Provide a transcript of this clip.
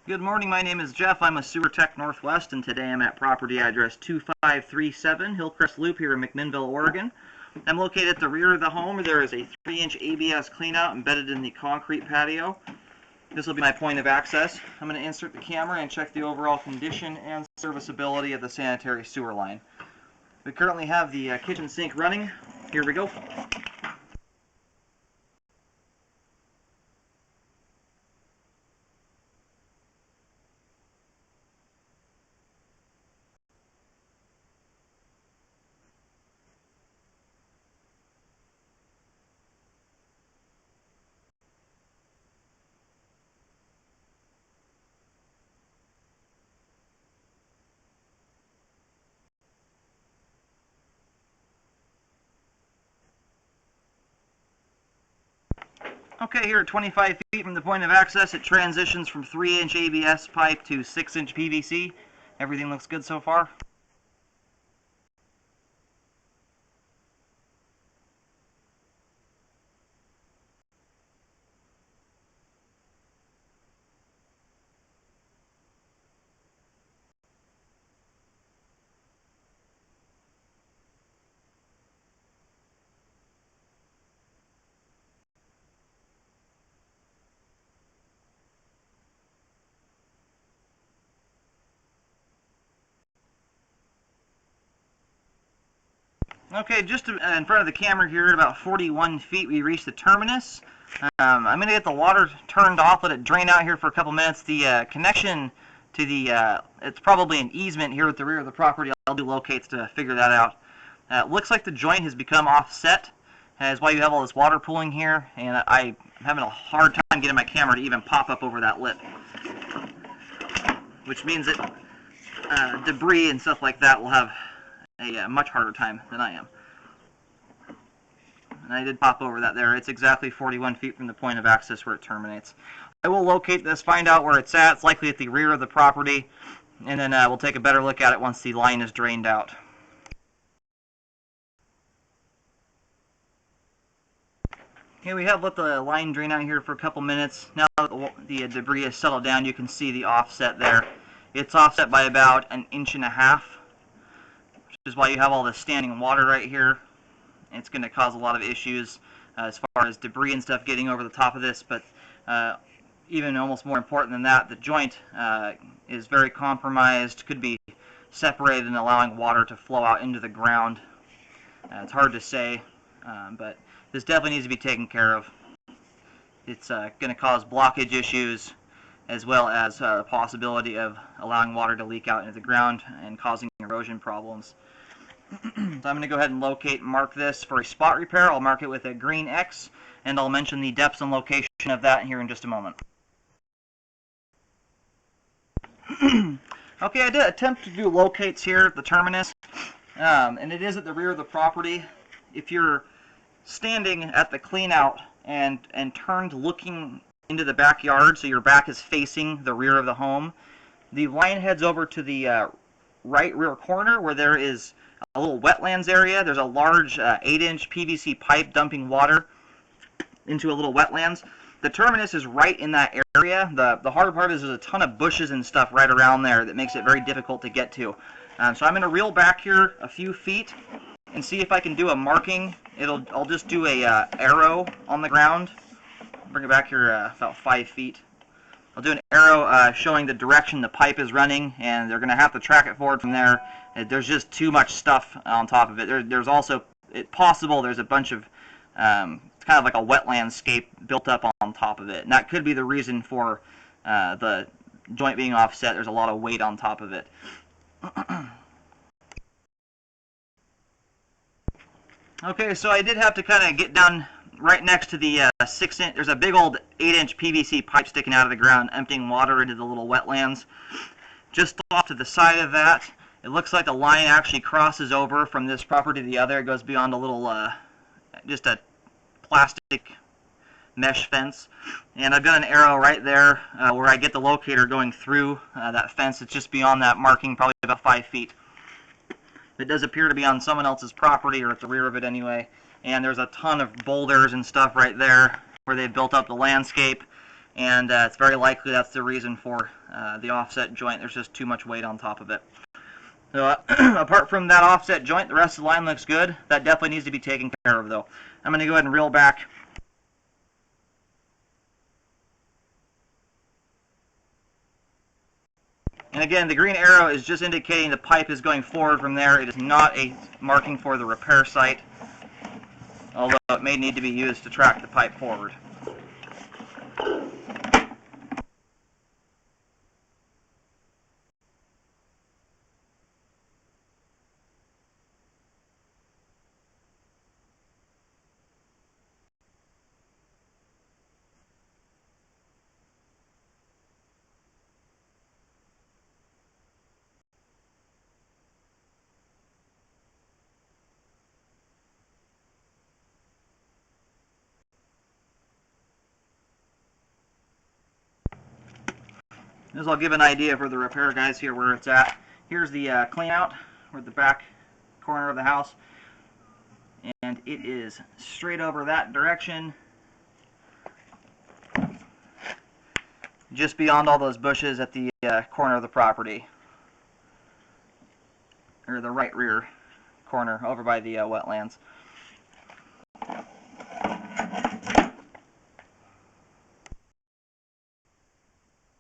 Good morning, my name is Jeff. I'm a Sewer Tech Northwest, and today I'm at property address 2537 Hillcrest Loop here in McMinnville, Oregon. I'm located at the rear of the home where there is a 3-inch ABS cleanout embedded in the concrete patio. This will be my point of access. I'm going to insert the camera and check the overall condition and serviceability of the sanitary sewer line. We currently have the kitchen sink running. Here we go. Okay, here at 25 feet from the point of access, it transitions from 3-inch ABS pipe to 6-inch PVC. Everything looks good so far. Okay, just in front of the camera here at about 41 feet, we reach the terminus. I'm going to get the water turned off, let it drain out here for a couple minutes. The connection to the, it's probably an easement here at the rear of the property. I'll do locates to figure that out. Looks like the joint has become offset. That's why you have all this water pooling here, and I'm having a hard time getting my camera to even pop up over that lip. Which means that debris and stuff like that will have a much harder time than I am. And I did pop over that there. It's exactly 41 feet from the point of access where it terminates. I will locate this, find out where it's at. It's likely at the rear of the property, and then we'll take a better look at it once the line is drained out. Okay, we have let the line drain out here for a couple minutes. Now that the debris has settled down, you can see the offset there. It's offset by about 1.5 inches, which is why you have all this standing water right here. It's going to cause a lot of issues as far as debris and stuff getting over the top of this, but even almost more important than that, the joint is very compromised, could be separated and allowing water to flow out into the ground. It's hard to say, but this definitely needs to be taken care of. It's going to cause blockage issues as well as the possibility of allowing water to leak out into the ground and causing erosion problems. So I'm going to go ahead and locate and mark this for a spot repair. I'll mark it with a green X, and I'll mention the depths and location of that here in just a moment. Okay, I did attempt to do locates here at the terminus, and it is at the rear of the property. If you're standing at the cleanout and turned looking into the backyard, so your back is facing the rear of the home, the line heads over to the right rear corner where there is a little wetlands area. There's a large 8-inch PVC pipe dumping water into a little wetlands. The terminus is right in that area. The hard part is there's a ton of bushes and stuff right around there that makes it very difficult to get to. So I'm going to reel back here a few feet and see if I can do a marking. I'll just do a arrow on the ground. Bring it back here about 5 feet. I'll do an arrow showing the direction the pipe is running, and they're going to have to track it forward from there. There's just too much stuff on top of it. There's also, it's possible there's a bunch of, it's kind of like a wetlandscape built up on top of it. And that could be the reason for the joint being offset. There's a lot of weight on top of it. Okay, so I did have to kind of get down right next to the 6-inch, there's a big old 8-inch PVC pipe sticking out of the ground, emptying water into the little wetlands. Just off to the side of that, it looks like the line actually crosses over from this property to the other. It goes beyond a little, just a plastic mesh fence. And I've got an arrow right there where I get the locator going through that fence. It's just beyond that marking, probably about 5 feet. It does appear to be on someone else's property, or at the rear of it anyway. And there's a ton of boulders and stuff right there where they've built up the landscape. and it's very likely that's the reason for the offset joint. There's just too much weight on top of it. So apart from that offset joint, the rest of the line looks good. That definitely needs to be taken care of, though. I'm going to go ahead and reel back. And again, the green arrow is just indicating the pipe is going forward from there. It is not a marking for the repair site, although it may need to be used to track the pipe forward. This will give an idea for the repair guys here where it's at. Here's the clean out, or the back corner of the house, and it is straight over that direction, just beyond all those bushes at the corner of the property, or the right rear corner over by the wetlands.